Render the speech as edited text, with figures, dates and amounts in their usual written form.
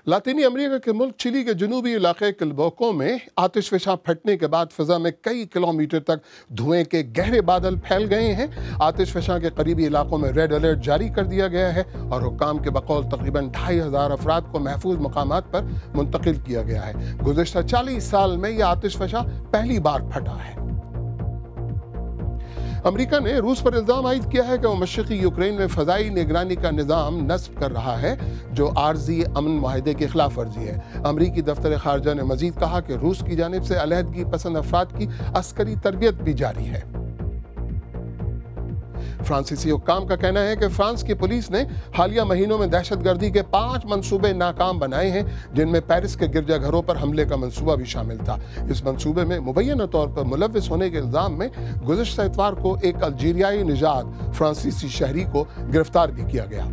लातीनी America के मुल्क chilli के जनूबी इलाके किल्बोको में आतिशफशा फटने के बाद फिजा में कई किलोमीटर तक धुएं के गहरे बादल फैल गए हैं। आतिशफशा के करीबी इलाकों में रेड अलर्ट जारी कर दिया गया है और हुक्काम के बकौल तकरीबन 2500 अफराद को महफूज मकामात पर मुंतकिल किया गया है। गुज़िश्ता 40 साल में यह आतिशफशा पहली बार फटा है। अमेरिका ने रूस पर इल्जाम आयद किया है कि वो मशरक़ी यूक्रेन में फ़ज़ाई निगरानी का निज़ाम नस्ब कर रहा है, जो आर्जी अमन माहिदे की खिलाफ वर्जी है। अमरीकी दफ्तर ख़ारजा ने मज़ीद कहा कि रूस की जानिब से अलहदगी पसंद अफराद की अस्करी तरबियत भी जारी है। फ्रांसीसी हुक्काम का कहना है कि फ्रांस की पुलिस ने हालिया महीनों में दहशतगर्दी के 5 मंसूबे नाकाम बनाए हैं, जिनमें पेरिस के गिरजाघरों पर हमले का मंसूबा भी शामिल था। इस मंसूबे में मुबैना तौर पर मुलव्विस होने के इल्जाम में गुज़िश्ता इतवार को एक अल्जीरियाई निजात फ्रांसीसी शहरी को गिरफ्तार भी किया गया।